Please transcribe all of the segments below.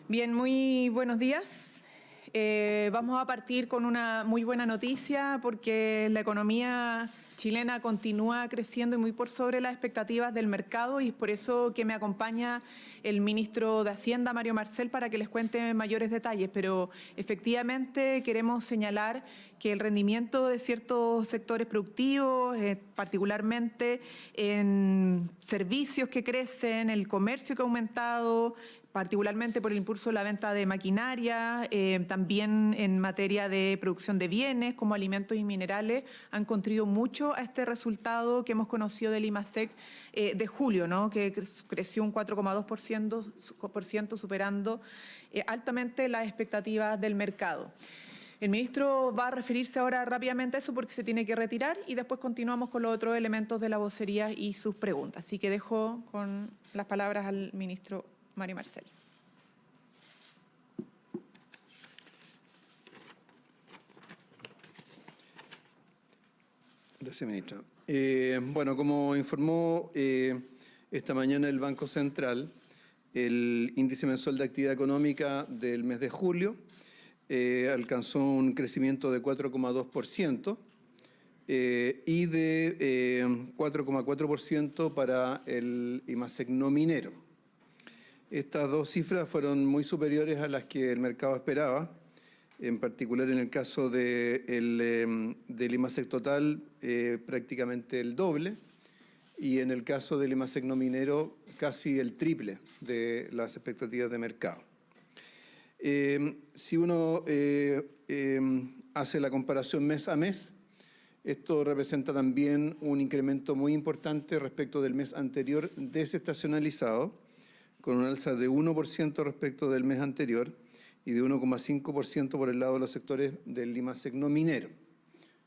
Bien, muy buenos días. Vamos a partir con una muy buena noticia porque la economía chilena continúa creciendo y muy por sobre las expectativas del mercado, y es por eso que me acompaña el ministro de Hacienda, Mario Marcel, para que les cuente mayores detalles. Pero efectivamente queremos señalar que el rendimiento de ciertos sectores productivos, particularmente en servicios que crecen, el comercio que ha aumentado, particularmente por el impulso de la venta de maquinaria, también en materia de producción de bienes como alimentos y minerales, han contribuido mucho a este resultado que hemos conocido del IMASEC de julio, ¿no? Que creció un 4,2%, superando altamente las expectativas del mercado. El ministro va a referirse ahora rápidamente a eso porque se tiene que retirar, y después continuamos con los otros elementos de la vocería y sus preguntas. Así que dejo con las palabras al ministro Mario Marcel. Gracias, ministra. Bueno, como informó esta mañana el Banco Central, el índice mensual de actividad económica del mes de julio alcanzó un crecimiento de 4,2% y de 4,4% para el IMASEC no minero. Estas dos cifras fueron muy superiores a las que el mercado esperaba, en particular en el caso del IMASEC total, prácticamente el doble, y en el caso del IMASEC no minero, casi el triple de las expectativas de mercado. Si uno hace la comparación mes a mes, esto representa también un incremento muy importante respecto del mes anterior desestacionalizado, con un alza de 1% respecto del mes anterior y de 1,5% por el lado de los sectores del IMASEC no minero.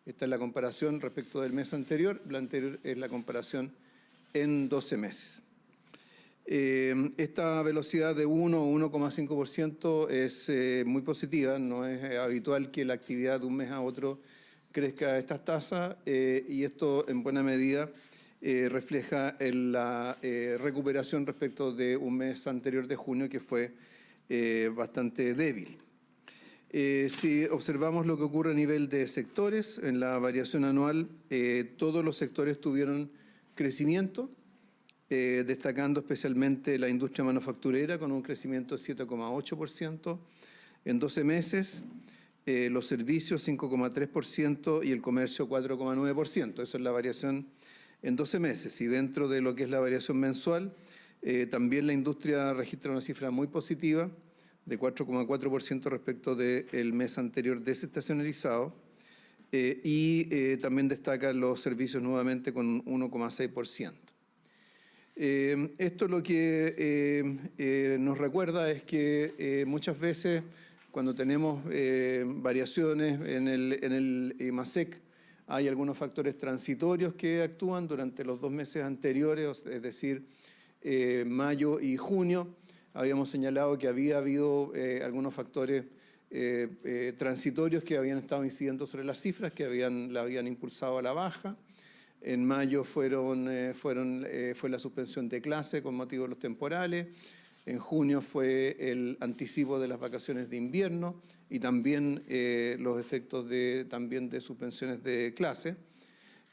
Esta es la comparación respecto del mes anterior. La anterior es la comparación en 12 meses. Esta velocidad de 1 o 1,5% es muy positiva. No es habitual que la actividad de un mes a otro crezca a estas tasas, y esto en buena medida refleja la recuperación respecto de un mes anterior de junio que fue bastante débil. Si observamos lo que ocurre a nivel de sectores, en la variación anual todos los sectores tuvieron crecimiento, destacando especialmente la industria manufacturera con un crecimiento de 7,8% en 12 meses, los servicios 5,3% y el comercio 4,9%. Eso es la variación en 12 meses. Y dentro de lo que es la variación mensual, también la industria registra una cifra muy positiva de 4,4% respecto del mes anterior desestacionalizado, y también destacan los servicios nuevamente con 1,6%. Esto lo que nos recuerda es que muchas veces cuando tenemos variaciones en el IMASEC, hay algunos factores transitorios que actúan durante los 2 meses anteriores, es decir, mayo y junio. Habíamos señalado que había habido algunos factores transitorios que habían estado incidiendo sobre las cifras, que la habían impulsado a la baja. En mayo fue la suspensión de clase con motivo de los temporales. En junio fue el anticipo de las vacaciones de invierno y también los efectos también de suspensiones de clase.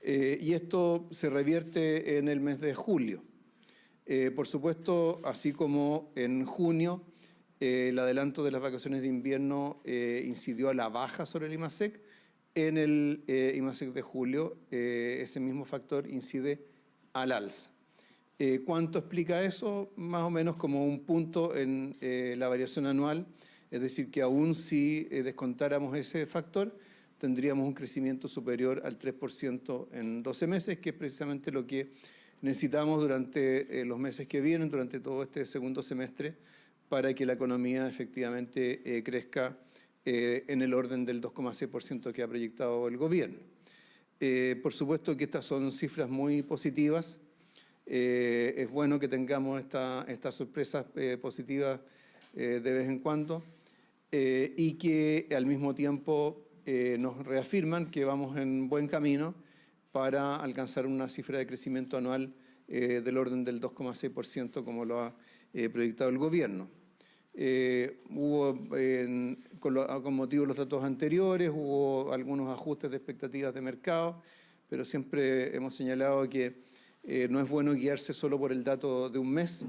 Y esto se revierte en el mes de julio. Por supuesto, así como en junio, el adelanto de las vacaciones de invierno incidió a la baja sobre el IMASEC, en el IMASEC de julio ese mismo factor incide al alza. ¿Cuánto explica eso? Más o menos como un punto en la variación anual, es decir, que aún si descontáramos ese factor, tendríamos un crecimiento superior al 3% en 12 meses, que es precisamente lo que necesitamos durante los meses que vienen, durante todo este segundo semestre, para que la economía efectivamente crezca en el orden del 2,6% que ha proyectado el gobierno. Por supuesto que estas son cifras muy positivas. Es bueno que tengamos estas sorpresas positivas de vez en cuando, y que al mismo tiempo nos reafirman que vamos en buen camino para alcanzar una cifra de crecimiento anual del orden del 2,6%, como lo ha proyectado el gobierno. Con motivo de los datos anteriores, hubo algunos ajustes de expectativas de mercado, pero siempre hemos señalado que no es bueno guiarse solo por el dato de un mes,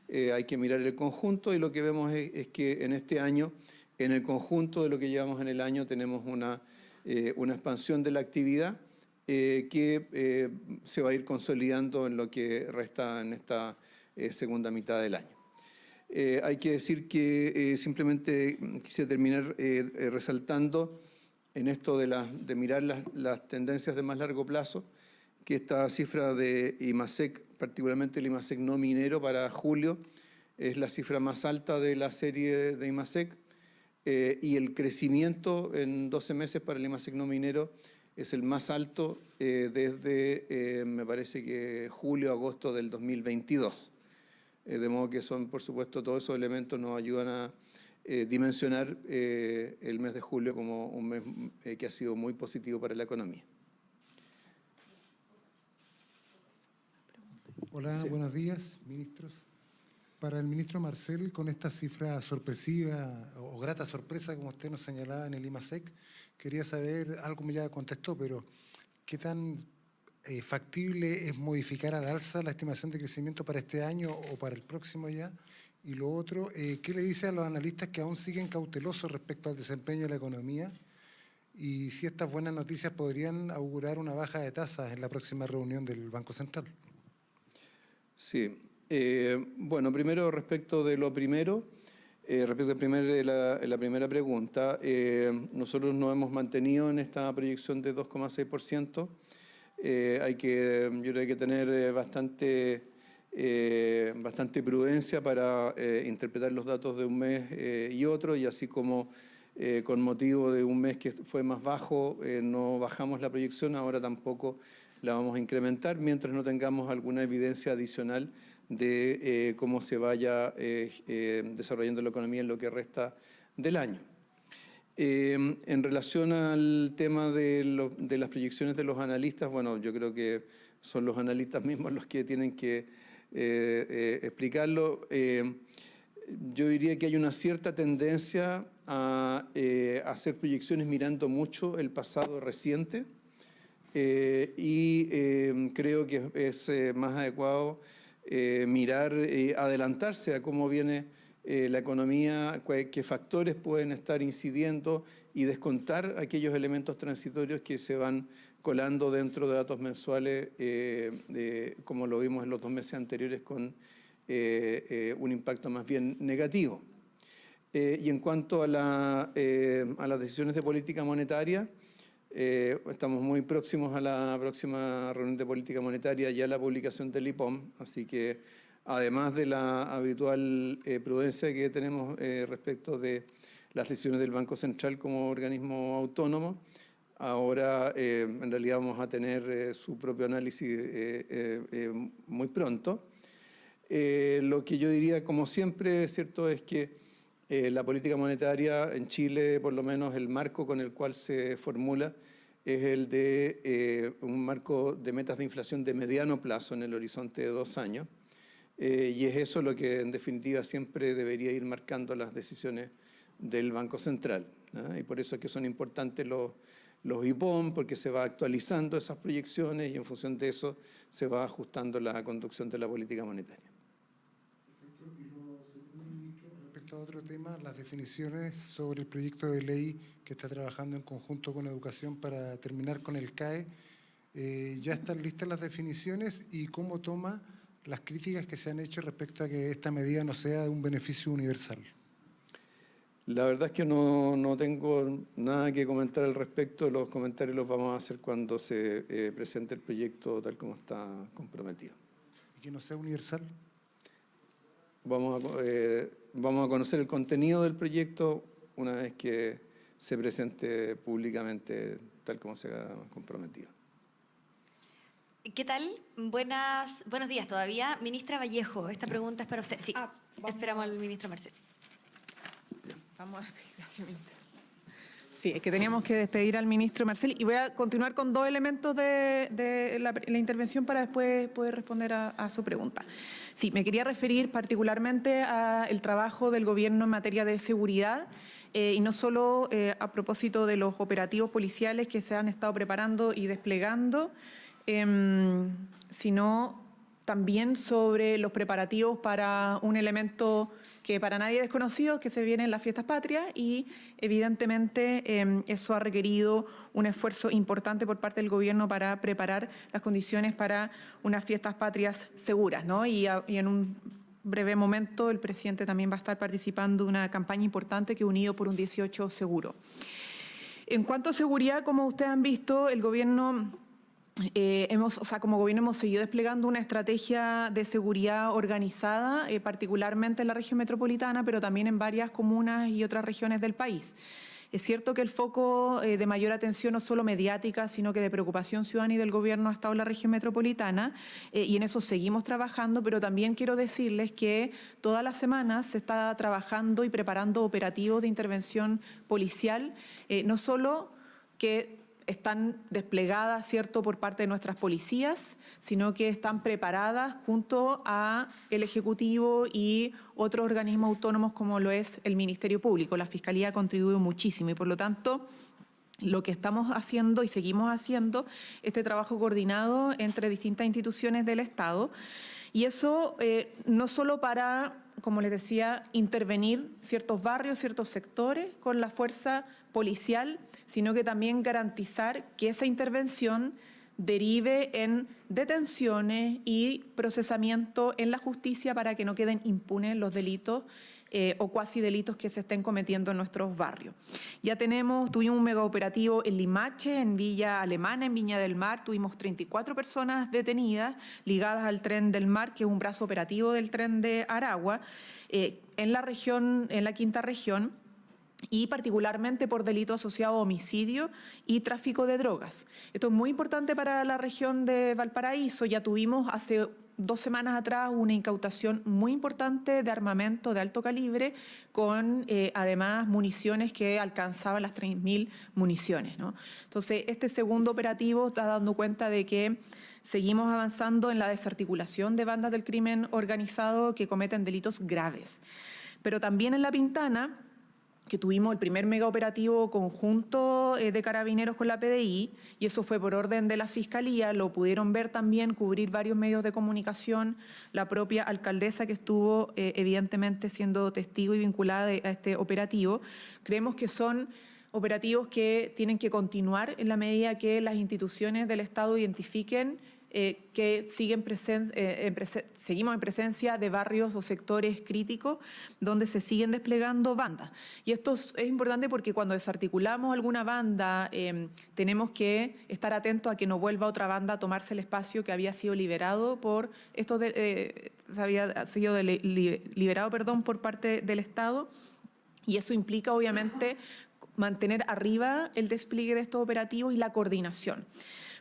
hay que mirar el conjunto, y lo que vemos es que en este año, en el conjunto de lo que llevamos en el año, tenemos una expansión de la actividad que se va a ir consolidando en lo que resta en esta segunda mitad del año. Hay que decir que simplemente quisiera terminar resaltando en esto de mirar las tendencias de más largo plazo, que esta cifra de IMASEC, particularmente el IMASEC no minero para julio, es la cifra más alta de la serie de IMASEC, y el crecimiento en 12 meses para el IMASEC no minero es el más alto desde, me parece que julio-agosto del 2022. De modo que son, por supuesto, todos esos elementos nos ayudan a dimensionar el mes de julio como un mes que ha sido muy positivo para la economía. Hola, Sí. buenos días, ministros. Para el ministro Marcel, con esta cifra sorpresiva o grata sorpresa, como usted nos señalaba en el IMASEC, quería saber, algo me ya contestó, pero ¿qué tan factible es modificar al alza la estimación de crecimiento para este año o para el próximo ya? Y lo otro, ¿qué le dice a los analistas que aún siguen cautelosos respecto al desempeño de la economía? Y si estas buenas noticias podrían augurar una baja de tasas en la próxima reunión del Banco Central. Sí. Bueno, primero respecto de lo primero, respecto de la primera pregunta, nosotros nos hemos mantenido en esta proyección de 2,6%. Yo creo que hay que tener bastante prudencia para interpretar los datos de un mes y otro, y así como con motivo de un mes que fue más bajo, no bajamos la proyección, ahora tampoco la vamos a incrementar mientras no tengamos alguna evidencia adicional de cómo se vaya desarrollando la economía en lo que resta del año. En relación al tema de las proyecciones de los analistas, bueno, yo creo que son los analistas mismos los que tienen que explicarlo. Yo diría que hay una cierta tendencia a hacer proyecciones mirando mucho el pasado reciente, creo que es más adecuado mirar, adelantarse a cómo viene la economía, qué factores pueden estar incidiendo y descontar aquellos elementos transitorios que se van colando dentro de datos mensuales, como lo vimos en los 2 meses anteriores, con un impacto más bien negativo. Y en cuanto a las decisiones de política monetaria, estamos muy próximos a la próxima reunión de política monetaria, ya la publicación del IPOM, así que además de la habitual prudencia que tenemos respecto de las decisiones del Banco Central como organismo autónomo, ahora en realidad vamos a tener su propio análisis muy pronto. Lo que yo diría, como siempre, ¿cierto?, es que la política monetaria en Chile, por lo menos el marco con el cual se formula, es el de un marco de metas de inflación de mediano plazo en el horizonte de 2 años. Y es eso lo que en definitiva siempre debería ir marcando las decisiones del Banco Central, ¿no? Y por eso es que son importantes los IPOM, porque se va actualizando esas proyecciones y en función de eso se va ajustando la conducción de la política monetaria. Respecto a otro tema, las definiciones sobre el proyecto de ley que está trabajando en conjunto con Educación para terminar con el CAE, ¿ya están listas las definiciones y cómo toma las críticas que se han hecho respecto a que esta medida no sea de un beneficio universal? La verdad es que no tengo nada que comentar al respecto. Los comentarios los vamos a hacer cuando se presente el proyecto tal como está comprometido. ¿Y que no sea universal? Vamos a conocer el contenido del proyecto una vez que se presente públicamente tal como se ha comprometido. ¿Qué tal? Buenos días todavía. Ministra Vallejo, esta pregunta es para usted. Sí, esperamos al ministro Marcel. Vamos a pedir, gracias, ministra. Sí, es que teníamos que despedir al ministro Marcel y voy a continuar con 2 elementos de la intervención para después poder responder a su pregunta. Sí, me quería referir particularmente al trabajo del gobierno en materia de seguridad y no solo a propósito de los operativos policiales que se han estado preparando y desplegando, sino también sobre los preparativos para un elemento que para nadie es desconocido, que se vienen las fiestas patrias y evidentemente eso ha requerido un esfuerzo importante por parte del gobierno para preparar las condiciones para unas fiestas patrias seguras, ¿no? Y en un breve momento el presidente también va a estar participando de una campaña importante que Unido por un 18 seguro. En cuanto a seguridad, como ustedes han visto, el gobierno... como gobierno hemos seguido desplegando una estrategia de seguridad organizada, particularmente en la región metropolitana, pero también en varias comunas y otras regiones del país. Es cierto que el foco de mayor atención no solo mediática, sino que de preocupación ciudadana y del gobierno ha estado en la región metropolitana y en eso seguimos trabajando, pero también quiero decirles que todas las semanas se está trabajando y preparando operativos de intervención policial, no solo que están desplegadas, ¿cierto?, por parte de nuestras policías, sino que están preparadas junto a el Ejecutivo y otros organismos autónomos como lo es el Ministerio Público. La Fiscalía contribuye muchísimo y, por lo tanto, lo que estamos haciendo y seguimos haciendo, este trabajo coordinado entre distintas instituciones del Estado, y eso no solo para, como les decía, intervenir ciertos barrios, ciertos sectores con la fuerza policial, sino que también garantizar que esa intervención derive en detenciones y procesamiento en la justicia para que no queden impunes los delitos o cuasi delitos que se estén cometiendo en nuestros barrios. Ya tuvimos un megaoperativo en Limache, en Villa Alemana, en Viña del Mar, tuvimos 34 personas detenidas ligadas al Tren del Mar, que es un brazo operativo del Tren de Aragua, en la región, en la quinta región, y particularmente por delitos asociados a homicidio y tráfico de drogas. Esto es muy importante para la región de Valparaíso. Ya tuvimos hace 2 semanas atrás una incautación muy importante de armamento de alto calibre con además municiones que alcanzaban las 3.000 municiones, ¿no? Entonces, este segundo operativo está dando cuenta de que seguimos avanzando en la desarticulación de bandas del crimen organizado que cometen delitos graves. Pero también en La Pintana, que tuvimos el primer megaoperativo conjunto de carabineros con la PDI, y eso fue por orden de la Fiscalía, lo pudieron ver también, cubrir varios medios de comunicación, la propia alcaldesa que estuvo evidentemente siendo testigo y vinculada a este operativo. Creemos que son operativos que tienen que continuar en la medida que las instituciones del Estado identifiquen que seguimos en presencia de barrios o sectores críticos donde se siguen desplegando bandas. Y esto es importante porque cuando desarticulamos alguna banda tenemos que estar atentos a que no vuelva otra banda a tomarse el espacio que había sido liberado por por parte del Estado, y eso implica obviamente mantener arriba el despliegue de estos operativos y la coordinación.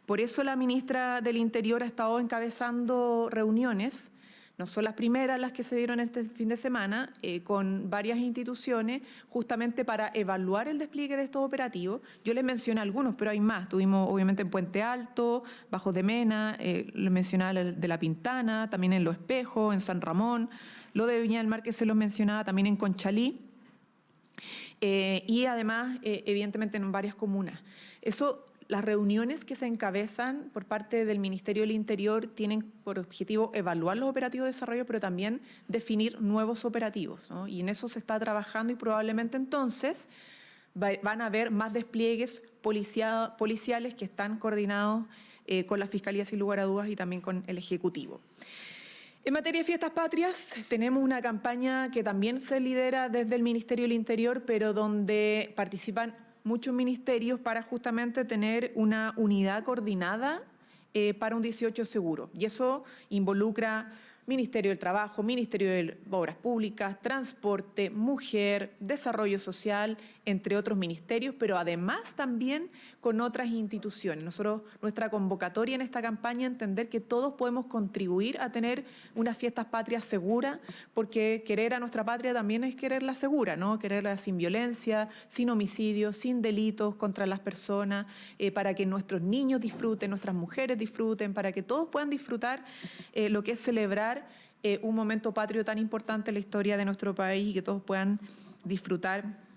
Por eso la ministra del Interior ha estado encabezando reuniones, no son las primeras las que se dieron este fin de semana, con varias instituciones, justamente para evaluar el despliegue de estos operativos. Yo les mencioné algunos, pero hay más. Tuvimos obviamente en Puente Alto, Bajos de Mena, les mencionaba de La Pintana, también en Los Espejos, en San Ramón, lo de Viña del Mar que se los mencionaba también en Conchalí, y además evidentemente en varias comunas. Las reuniones que se encabezan por parte del Ministerio del Interior tienen por objetivo evaluar los operativos de desarrollo, pero también definir nuevos operativos, ¿no? Y en eso se está trabajando y probablemente entonces van a haber más despliegues policiales que están coordinados con la Fiscalía sin lugar a dudas y también con el Ejecutivo. En materia de fiestas patrias, tenemos una campaña que también se lidera desde el Ministerio del Interior, pero donde participan muchos ministerios para justamente tener una unidad coordinada para un 18 seguro. Y eso involucra Ministerio del Trabajo, Ministerio de Obras Públicas, Transporte, Mujer, Desarrollo Social, entre otros ministerios, pero además también con otras instituciones. Nuestra convocatoria en esta campaña es entender que todos podemos contribuir a tener unas fiestas patrias seguras, porque querer a nuestra patria también es quererla segura, ¿no? Quererla sin violencia, sin homicidios, sin delitos contra las personas, para que nuestros niños disfruten, nuestras mujeres disfruten, para que todos puedan disfrutar lo que es celebrar un momento patrio tan importante en la historia de nuestro país y que todos puedan disfrutar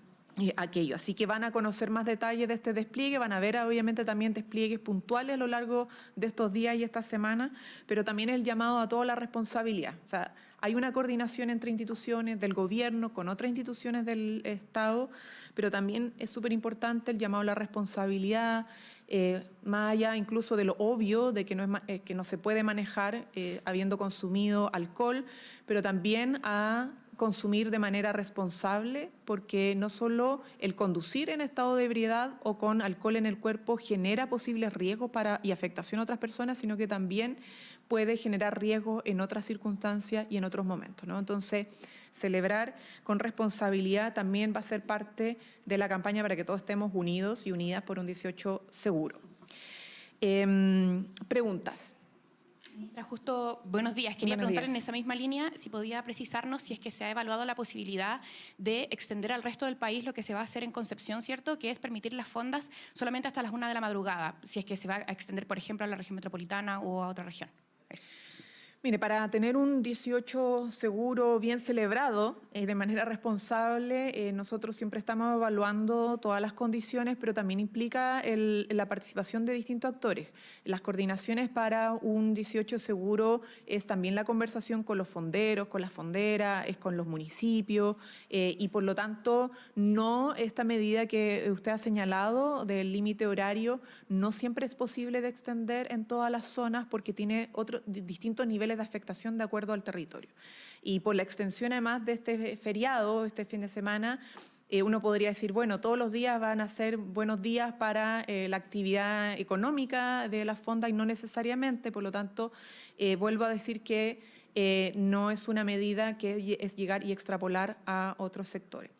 aquello. Así que van a conocer más detalles de este despliegue, van a ver obviamente también despliegues puntuales a lo largo de estos días y esta semana, pero también el llamado a toda la responsabilidad. O sea, hay una coordinación entre instituciones del gobierno con otras instituciones del Estado, pero también es súper importante el llamado a la responsabilidad, más allá incluso de lo obvio de que no se puede manejar habiendo consumido alcohol, pero también a consumir de manera responsable, porque no solo el conducir en estado de ebriedad o con alcohol en el cuerpo genera posibles riesgos y afectación a otras personas, sino que también puede generar riesgos en otras circunstancias y en otros momentos, ¿no? Entonces, celebrar con responsabilidad también va a ser parte de la campaña para que todos estemos unidos y unidas por un 18 seguro. Preguntas. Justo, buenos días. Quería Buenos preguntarle días. en esa misma línea si podía precisarnos si es que se ha evaluado la posibilidad de extender al resto del país lo que se va a hacer en Concepción, ¿cierto? Que es permitir las fondas solamente hasta las 1 de la madrugada, si es que se va a extender, por ejemplo, a la región metropolitana o a otra región. Eso. Mire, para tener un 18 seguro bien celebrado de manera responsable, nosotros siempre estamos evaluando todas las condiciones, pero también implica la participación de distintos actores. Las coordinaciones para un 18 seguro es también la conversación con los fonderos, con las fonderas, es con los municipios y por lo tanto no esta medida que usted ha señalado del límite horario no siempre es posible de extender en todas las zonas porque tiene distintos niveles de afectación de acuerdo al territorio. Y por la extensión además de este feriado, este fin de semana, uno podría decir, bueno, todos los días van a ser buenos días para la actividad económica de las fondas y no necesariamente, por lo tanto, vuelvo a decir que no es una medida que es llegar y extrapolar a otros sectores.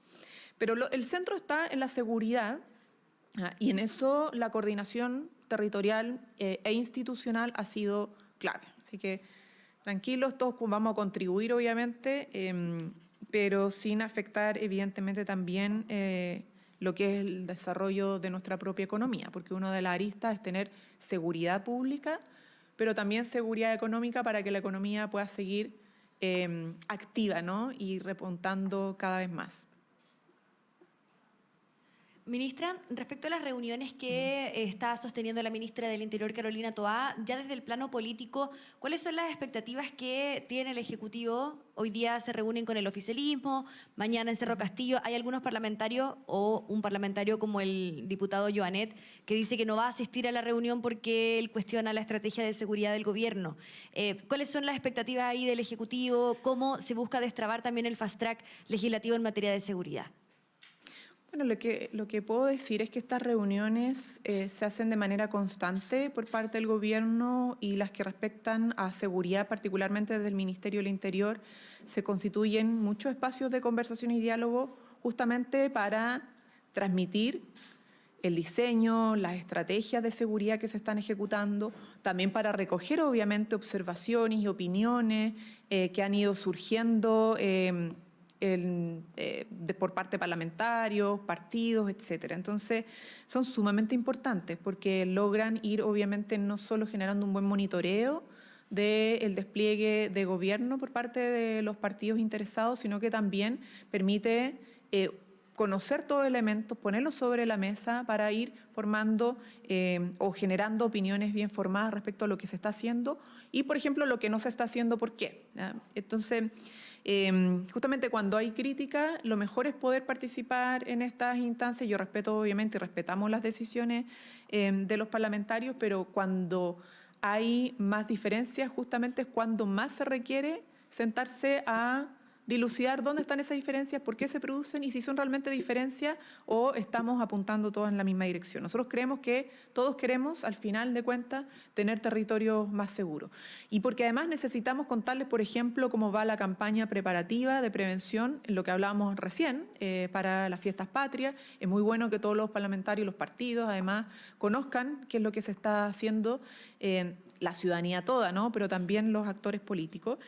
Pero el centro está en la seguridad y en eso la coordinación territorial e institucional ha sido clave. Así que tranquilos, todos vamos a contribuir obviamente, pero sin afectar evidentemente también lo que es el desarrollo de nuestra propia economía, porque una de las aristas es tener seguridad pública, pero también seguridad económica para que la economía pueda seguir activa, ¿no? Y repuntando cada vez más. Ministra, respecto a las reuniones que está sosteniendo la ministra del Interior, Carolina Toá, ya desde el plano político, ¿cuáles son las expectativas que tiene el Ejecutivo? Hoy día se reúnen con el oficialismo, mañana en Cerro Castillo. Hay algunos parlamentarios o un parlamentario como el diputado Joanet que dice que no va a asistir a la reunión porque él cuestiona la estrategia de seguridad del gobierno. ¿Cuáles son las expectativas ahí del Ejecutivo? ¿Cómo se busca destrabar también el fast track legislativo en materia de seguridad? Bueno, lo que puedo decir es que estas reuniones se hacen de manera constante por parte del gobierno y las que respectan a seguridad, particularmente desde el Ministerio del Interior, se constituyen muchos espacios de conversación y diálogo justamente para transmitir el diseño, las estrategias de seguridad que se están ejecutando, también para recoger obviamente observaciones y opiniones que han ido surgiendo por parte de parlamentarios, partidos, etcétera. Entonces, son sumamente importantes porque logran ir, obviamente, no solo generando un buen monitoreo del despliegue de gobierno por parte de los partidos interesados, sino que también permite conocer todos los elementos, ponerlos sobre la mesa para ir formando o generando opiniones bien formadas respecto a lo que se está haciendo y, por ejemplo, lo que no se está haciendo, ¿por qué? ¿Ya? Entonces, justamente cuando hay crítica, lo mejor es poder participar en estas instancias. Yo respeto, obviamente, y respetamos las decisiones de los parlamentarios, pero cuando hay más diferencias, justamente es cuando más se requiere sentarse a dilucidar dónde están esas diferencias, por qué se producen y si son realmente diferencias o estamos apuntando todos en la misma dirección. Nosotros creemos que todos queremos, al final de cuentas, tener territorios más seguros. Y porque además necesitamos contarles, por ejemplo, cómo va la campaña preparativa de prevención, en lo que hablábamos recién, para las fiestas patrias. Es muy bueno que todos los parlamentarios y los partidos, además, conozcan qué es lo que se está haciendo, la ciudadanía toda, ¿no? Pero también los actores políticos.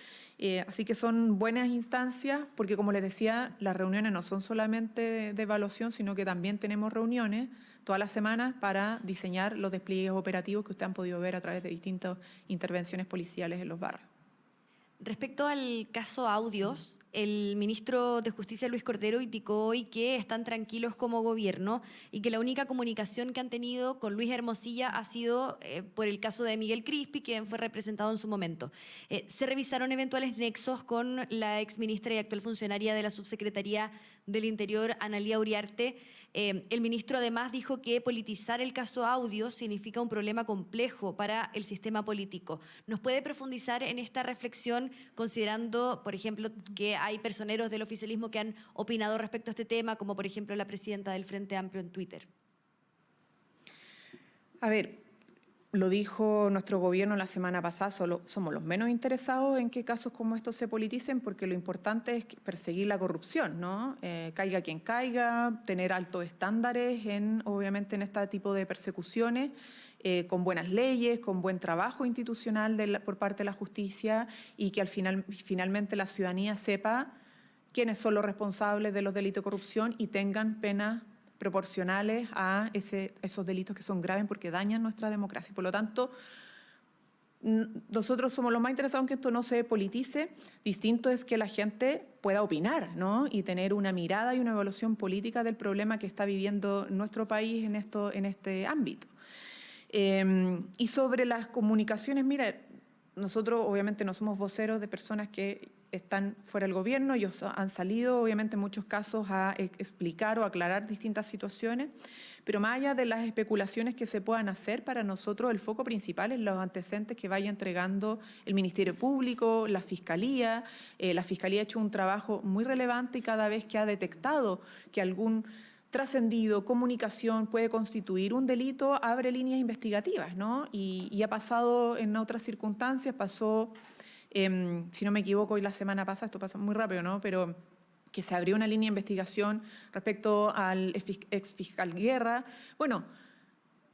Así que son buenas instancias, porque como les decía, las reuniones no son solamente de evaluación, sino que también tenemos reuniones todas las semanas para diseñar los despliegues operativos que ustedes han podido ver a través de distintas intervenciones policiales en los barrios. Respecto al caso Audios, el ministro de Justicia, Luis Cordero, indicó hoy que están tranquilos como gobierno y que la única comunicación que han tenido con Luis Hermosilla ha sido por el caso de Miguel Crispi, quien fue representado en su momento. ¿Se revisaron eventuales nexos con la exministra y actual funcionaria de la Subsecretaría del Interior, Analía Uriarte? El ministro además dijo que politizar el caso Audios significa un problema complejo para el sistema político. ¿Nos puede profundizar en esta reflexión, considerando, por ejemplo, que hay personeros del oficialismo que han opinado respecto a este tema, como por ejemplo la presidenta del Frente Amplio en Twitter? A ver, lo dijo nuestro gobierno la semana pasada, somos los menos interesados en que casos como estos se politicen, porque lo importante es perseguir la corrupción, ¿no? Caiga quien caiga, tener altos estándares obviamente en este tipo de persecuciones, con buenas leyes, con buen trabajo institucional por parte de la justicia y que finalmente la ciudadanía sepa quiénes son los responsables de los delitos de corrupción y tengan penas proporcionales a esos delitos que son graves porque dañan nuestra democracia. Por lo tanto, nosotros somos los más interesados en que esto no se politice. Distinto es que la gente pueda opinar, ¿no? Y tener una mirada y una evaluación política del problema que está viviendo nuestro país en este ámbito. Y sobre las comunicaciones, mira, nosotros obviamente no somos voceros de personas que están fuera del gobierno, ellos han salido obviamente en muchos casos a explicar o aclarar distintas situaciones, pero más allá de las especulaciones que se puedan hacer, para nosotros el foco principal es los antecedentes que vaya entregando el Ministerio Público, la Fiscalía. La Fiscalía ha hecho un trabajo muy relevante y cada vez que ha detectado que algún trascendido, comunicación puede constituir un delito, abre líneas investigativas, ¿no? Y ha pasado en otras circunstancias, pasó, si no me equivoco, hoy la semana pasada, esto pasa muy rápido, ¿no? Pero que se abrió una línea de investigación respecto al exfiscal Guerra. Bueno,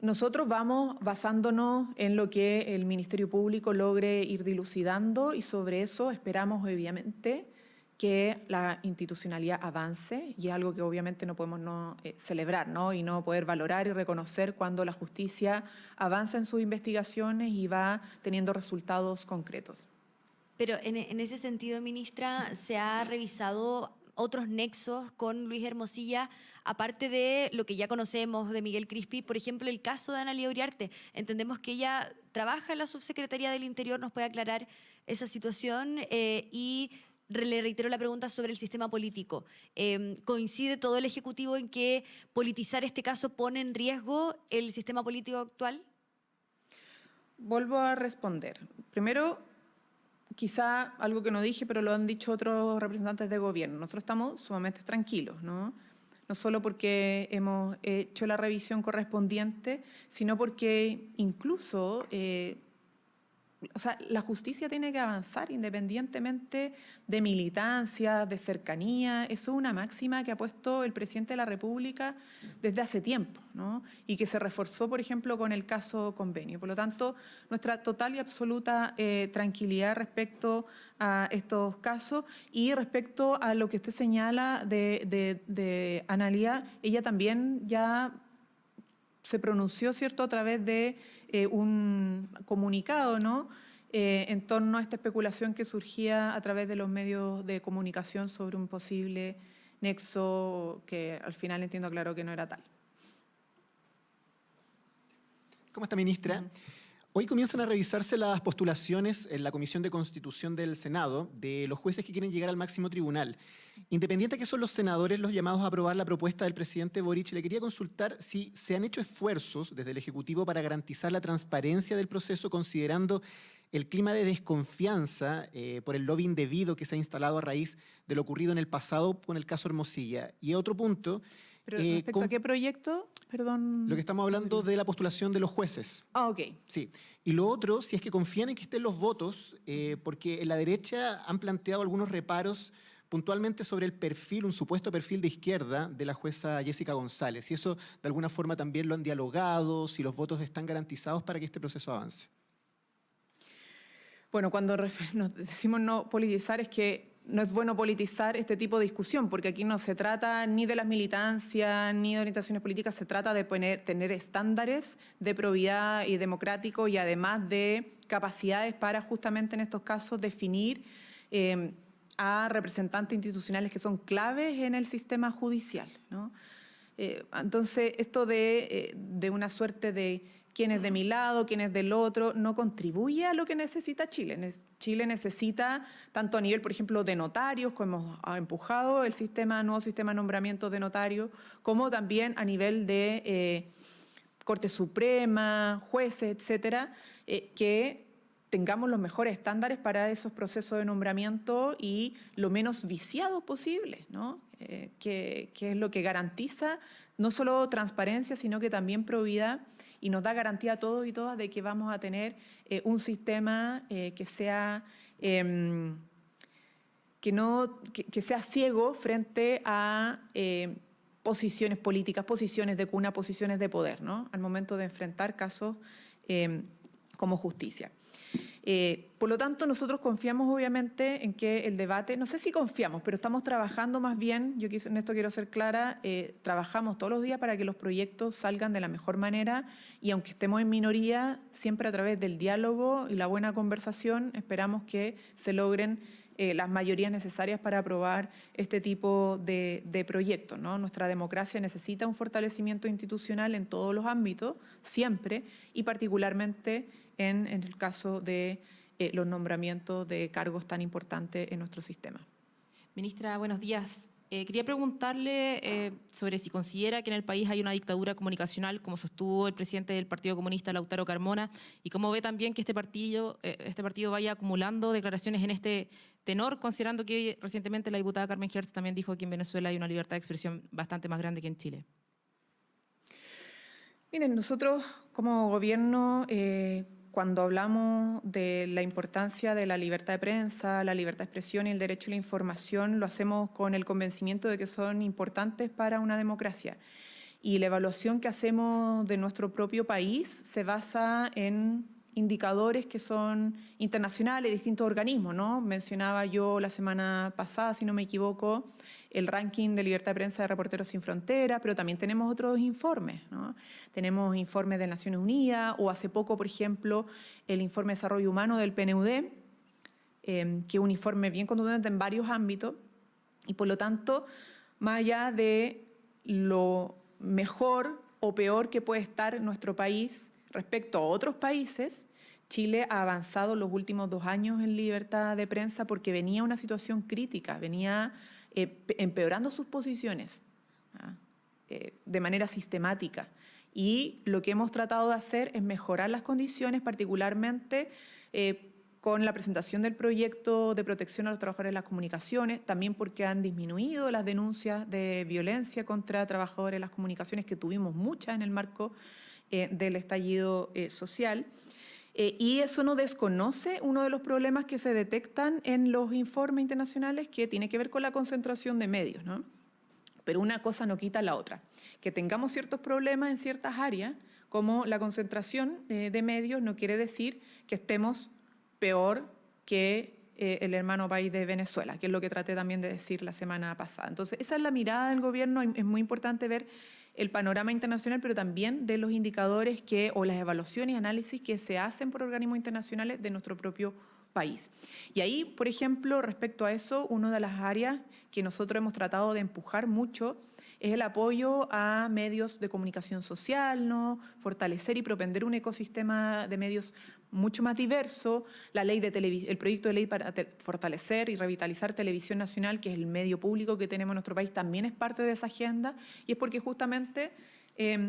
nosotros vamos basándonos en lo que el Ministerio Público logre ir dilucidando y sobre eso esperamos, obviamente, que la institucionalidad avance y es algo que obviamente no podemos celebrar, ¿no? Y no poder valorar y reconocer cuando la justicia avanza en sus investigaciones y va teniendo resultados concretos. Pero en ese sentido, ministra, ¿se ha revisado otros nexos con Luis Hermosilla, aparte de lo que ya conocemos de Miguel Crispi? Por ejemplo, el caso de Analía Uriarte. Entendemos que ella trabaja en la Subsecretaría del Interior, ¿nos puede aclarar esa situación? Y le reitero la pregunta sobre el sistema político. ¿Coincide todo el Ejecutivo en que politizar este caso pone en riesgo el sistema político actual? Vuelvo a responder. Primero, quizá algo que no dije, pero lo han dicho otros representantes de gobierno. Nosotros estamos sumamente tranquilos, ¿no? No solo porque hemos hecho la revisión correspondiente, sino porque incluso la justicia tiene que avanzar independientemente de militancia, de cercanía. Eso es una máxima que ha puesto el presidente de la República desde hace tiempo, ¿no? Y que se reforzó, por ejemplo, con el caso Convenio. Por lo tanto, nuestra total y absoluta tranquilidad respecto a estos casos y respecto a lo que usted señala de Analía, ella también ya se pronunció, ¿cierto?, a través de un comunicado, ¿no?, en torno a esta especulación que surgía a través de los medios de comunicación sobre un posible nexo que al final entiendo claro que no era tal. ¿Cómo está, ministra? Hoy comienzan a revisarse las postulaciones en la Comisión de Constitución del Senado de los jueces que quieren llegar al máximo tribunal. Independiente de que son los senadores los llamados a aprobar la propuesta del presidente Boric, le quería consultar si se han hecho esfuerzos desde el Ejecutivo para garantizar la transparencia del proceso, considerando el clima de desconfianza por el lobby indebido que se ha instalado a raíz de lo ocurrido en el pasado con el caso Hermosilla. Y otro punto... Pero respecto a qué proyecto, perdón. Lo que estamos hablando de la postulación de los jueces. Ah, ok. Sí. Y lo otro, si es que confían en que estén los votos, porque en la derecha han planteado algunos reparos puntualmente sobre el perfil, un supuesto perfil de izquierda de la jueza Jessica González. Y eso de alguna forma también lo han dialogado, si los votos están garantizados para que este proceso avance. Bueno, cuando nos decimos no politizar es que no es bueno politizar este tipo de discusión, porque aquí no se trata ni de las militancias ni de orientaciones políticas, se trata de tener estándares de probidad y democrático y además de capacidades para justamente en estos casos definir a representantes institucionales que son claves en el sistema judicial, ¿no? Entonces, esto de una suerte de quién es de mi lado, quién es del otro, no contribuye a lo que necesita Chile. Chile necesita, tanto a nivel, por ejemplo, de notarios, como ha empujado el nuevo sistema de nombramiento de notarios, como también a nivel de Corte Suprema, jueces, etcétera, que tengamos los mejores estándares para esos procesos de nombramiento y lo menos viciados posible, ¿no? Que es lo que garantiza no solo transparencia, sino que también probidad y nos da garantía a todos y todas de que vamos a tener un sistema que sea que sea ciego frente a posiciones políticas, posiciones de cuna, posiciones de poder, ¿no? Al momento de enfrentar casos como justicia. Por lo tanto, nosotros confiamos obviamente en que el debate, no sé si confiamos, pero estamos trabajando más bien, en esto quiero ser clara, trabajamos todos los días para que los proyectos salgan de la mejor manera y aunque estemos en minoría, siempre a través del diálogo y la buena conversación, esperamos que se logren las mayorías necesarias para aprobar este tipo de proyectos, ¿no? Nuestra democracia necesita un fortalecimiento institucional en todos los ámbitos, siempre, y particularmente en el caso de los nombramientos de cargos tan importantes en nuestro sistema. Ministra, buenos días. Quería preguntarle sobre si considera que en el país hay una dictadura comunicacional, como sostuvo el presidente del Partido Comunista, Lautaro Carmona, y cómo ve también que este partido vaya acumulando declaraciones en este tenor, considerando que recientemente la diputada Carmen Hertz también dijo que en Venezuela hay una libertad de expresión bastante más grande que en Chile. Miren, nosotros como gobierno, cuando hablamos de la importancia de la libertad de prensa, la libertad de expresión y el derecho a la información, lo hacemos con el convencimiento de que son importantes para una democracia. Y la evaluación que hacemos de nuestro propio país se basa en indicadores que son internacionales, distintos organismos, ¿no? Mencionaba yo la semana pasada, si no me equivoco, el ranking de libertad de prensa de Reporteros Sin Fronteras, pero también tenemos otros informes, ¿no? Tenemos informes de Naciones Unidas o hace poco, por ejemplo, el informe de desarrollo humano del PNUD, que es un informe bien contundente en varios ámbitos y por lo tanto, más allá de lo mejor o peor que puede estar nuestro país respecto a otros países, Chile ha avanzado los últimos 2 años en libertad de prensa porque venía una situación crítica, venía empeorando sus posiciones de manera sistemática. Y lo que hemos tratado de hacer es mejorar las condiciones, particularmente con la presentación del proyecto de protección a los trabajadores de las comunicaciones, también porque han disminuido las denuncias de violencia contra trabajadores de las comunicaciones, que tuvimos muchas en el marco del estallido social. Y eso no desconoce uno de los problemas que se detectan en los informes internacionales, que tiene que ver con la concentración de medios, ¿no? Pero una cosa no quita la otra. Que tengamos ciertos problemas en ciertas áreas, como la concentración de medios, no quiere decir que estemos peor que el hermano país de Venezuela, que es lo que traté también de decir la semana pasada. Entonces, esa es la mirada del gobierno. Es muy importante ver el panorama internacional, pero también de los indicadores o las evaluaciones y análisis que se hacen por organismos internacionales de nuestro propio país. Y ahí, por ejemplo, respecto a eso, una de las áreas que nosotros hemos tratado de empujar mucho es el apoyo a medios de comunicación social, ¿no? Fortalecer y propender un ecosistema de medios mucho más diverso. El proyecto de ley para fortalecer y revitalizar Televisión Nacional, que es el medio público que tenemos en nuestro país, también es parte de esa agenda, y es porque justamente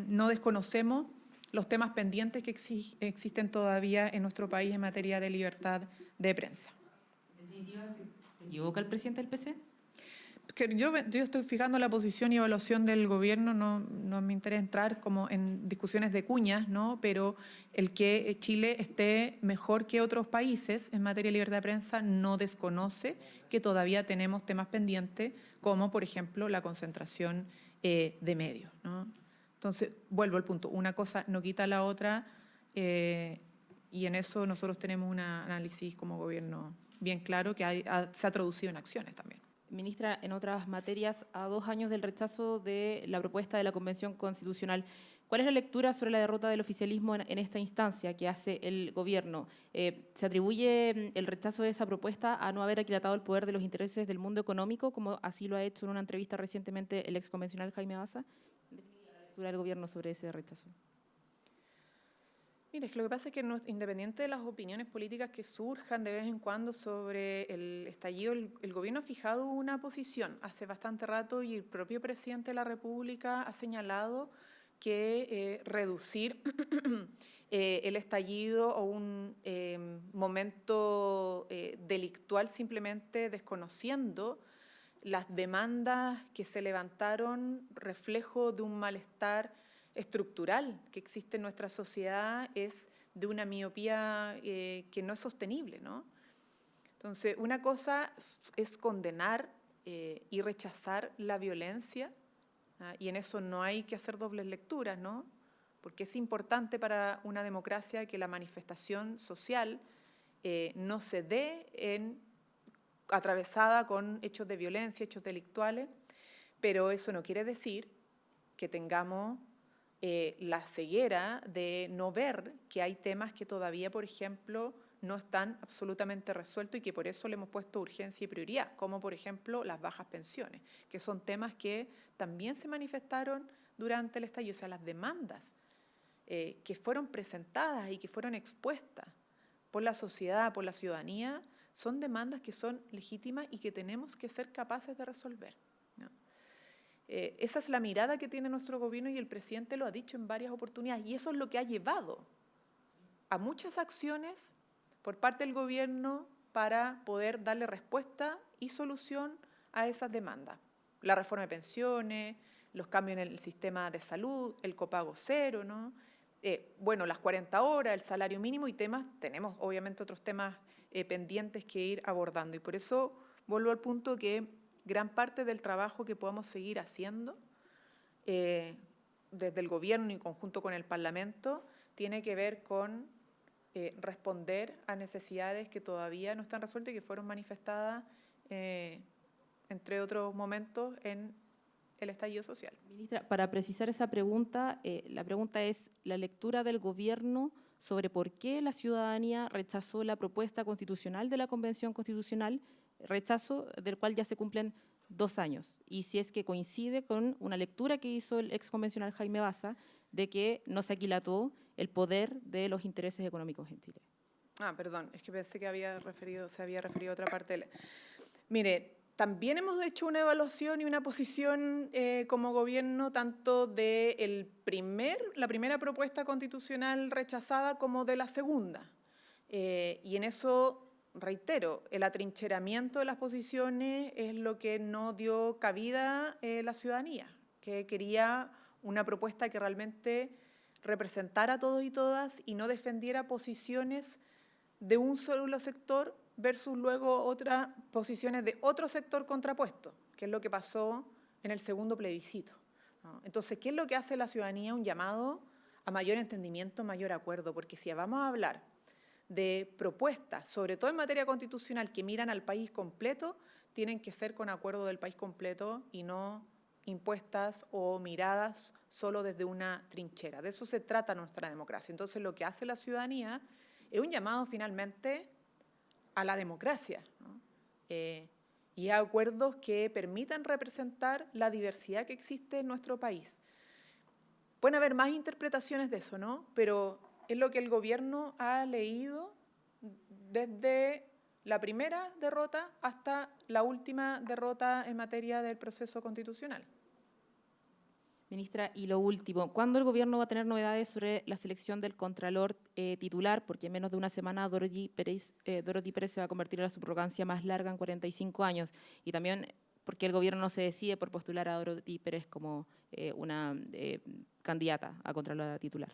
no desconocemos los temas pendientes que existen todavía en nuestro país en materia de libertad de prensa. ¿En definitiva se equivoca el presidente del PC? Que yo estoy fijando la posición y evaluación del gobierno, no me interesa entrar como en discusiones de cuñas, ¿no? Pero el que Chile esté mejor que otros países en materia de libertad de prensa no desconoce que todavía tenemos temas pendientes, como por ejemplo la concentración de medios, ¿no? Entonces, vuelvo al punto, una cosa no quita la otra y en eso nosotros tenemos un análisis como gobierno bien claro que se ha traducido en acciones también. Ministra, en otras materias, a 2 años del rechazo de la propuesta de la Convención Constitucional, ¿cuál es la lectura sobre la derrota del oficialismo en esta instancia que hace el gobierno? ¿Se atribuye el rechazo de esa propuesta a no haber aquilatado el poder de los intereses del mundo económico, como así lo ha hecho en una entrevista recientemente el exconvencional Jaime Baza? En definitiva, la lectura del gobierno sobre ese rechazo. Mire, es que lo que pasa es que independiente de las opiniones políticas que surjan de vez en cuando sobre el estallido, el gobierno ha fijado una posición hace bastante rato y el propio presidente de la República ha señalado que reducir el estallido o un momento delictual simplemente desconociendo las demandas que se levantaron reflejo de un malestar estructural que existe en nuestra sociedad, es de una miopía que no es sostenible, ¿no? Entonces, una cosa es condenar y rechazar la violencia, y en eso no hay que hacer dobles lecturas, ¿no? Porque es importante para una democracia que la manifestación social no se dé atravesada con hechos de violencia, hechos delictuales, pero eso no quiere decir que tengamos la ceguera de no ver que hay temas que todavía, por ejemplo, no están absolutamente resueltos y que por eso le hemos puesto urgencia y prioridad, como por ejemplo las bajas pensiones, que son temas que también se manifestaron durante el estallido, o sea, las demandas que fueron presentadas y que fueron expuestas por la sociedad, por la ciudadanía, son demandas que son legítimas y que tenemos que ser capaces de resolver, ¿no? Esa es la mirada que tiene nuestro gobierno y el presidente lo ha dicho en varias oportunidades y eso es lo que ha llevado a muchas acciones por parte del gobierno para poder darle respuesta y solución a esas demandas. La reforma de pensiones, los cambios en el sistema de salud, el copago cero, ¿no? Las 40 horas, el salario mínimo y temas, tenemos obviamente otros temas pendientes que ir abordando y por eso vuelvo al punto que gran parte del trabajo que podamos seguir haciendo desde el gobierno y en conjunto con el Parlamento tiene que ver con responder a necesidades que todavía no están resueltas y que fueron manifestadas, entre otros momentos, en el estallido social. Ministra, para precisar esa pregunta, la pregunta es la lectura del gobierno sobre por qué la ciudadanía rechazó la propuesta constitucional de la Convención Constitucional, rechazo del cual ya se cumplen 2 años, y si es que coincide con una lectura que hizo el exconvencional Jaime Baza de que no se aquilató el poder de los intereses económicos en Chile. Perdón, es que pensé que se había referido a otra parte. Mire, también hemos hecho una evaluación y una posición como gobierno tanto de la primera propuesta constitucional rechazada como de la segunda. Y en eso, reitero, el atrincheramiento de las posiciones es lo que no dio cabida la ciudadanía, que quería una propuesta que realmente representara a todos y todas y no defendiera posiciones de un solo sector versus luego otras posiciones de otro sector contrapuesto, que es lo que pasó en el segundo plebiscito, ¿no? Entonces, ¿qué es lo que hace la ciudadanía? Un llamado a mayor entendimiento, mayor acuerdo, porque si vamos a hablar de propuestas, sobre todo en materia constitucional, que miran al país completo, tienen que ser con acuerdo del país completo y no impuestas o miradas solo desde una trinchera. De eso se trata nuestra democracia. Entonces, lo que hace la ciudadanía es un llamado finalmente a la democracia, ¿no? Y a acuerdos que permitan representar la diversidad que existe en nuestro país. Pueden haber más interpretaciones de eso, ¿no? Pero es lo que el gobierno ha leído desde la primera derrota hasta la última derrota en materia del proceso constitucional. Ministra, y lo último, ¿cuándo el Gobierno va a tener novedades sobre la selección del Contralor titular? Porque en menos de una semana Dorothy Pérez se va a convertir en la subrogancia más larga en 45 años. Y también porque el Gobierno no se decide por postular a Dorothy Pérez como una candidata a Contralora titular.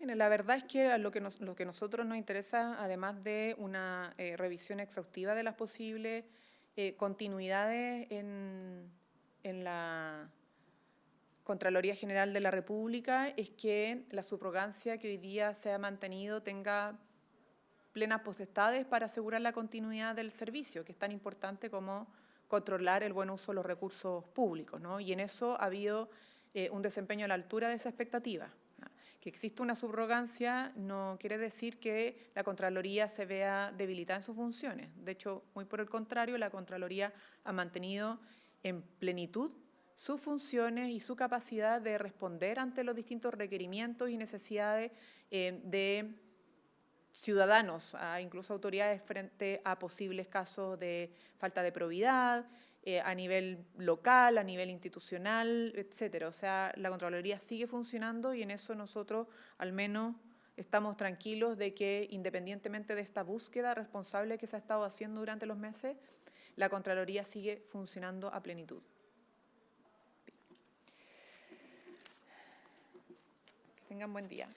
Mire, la verdad es que lo que a nosotros nos interesa, además de una revisión exhaustiva de las posibles continuidades en la Contraloría General de la República, es que la subrogancia que hoy día se ha mantenido tenga plenas potestades para asegurar la continuidad del servicio, que es tan importante como controlar el buen uso de los recursos públicos, ¿no? Y en eso ha habido un desempeño a la altura de esa expectativa. Que existe una subrogancia no quiere decir que la Contraloría se vea debilitada en sus funciones. De hecho, muy por el contrario, la Contraloría ha mantenido en plenitud sus funciones y su capacidad de responder ante los distintos requerimientos y necesidades de ciudadanos, incluso autoridades frente a posibles casos de falta de probidad, a nivel local, a nivel institucional, etcétera. O sea, la Contraloría sigue funcionando y en eso nosotros al menos estamos tranquilos de que independientemente de esta búsqueda responsable que se ha estado haciendo durante los meses, la Contraloría sigue funcionando a plenitud. Que tengan buen día.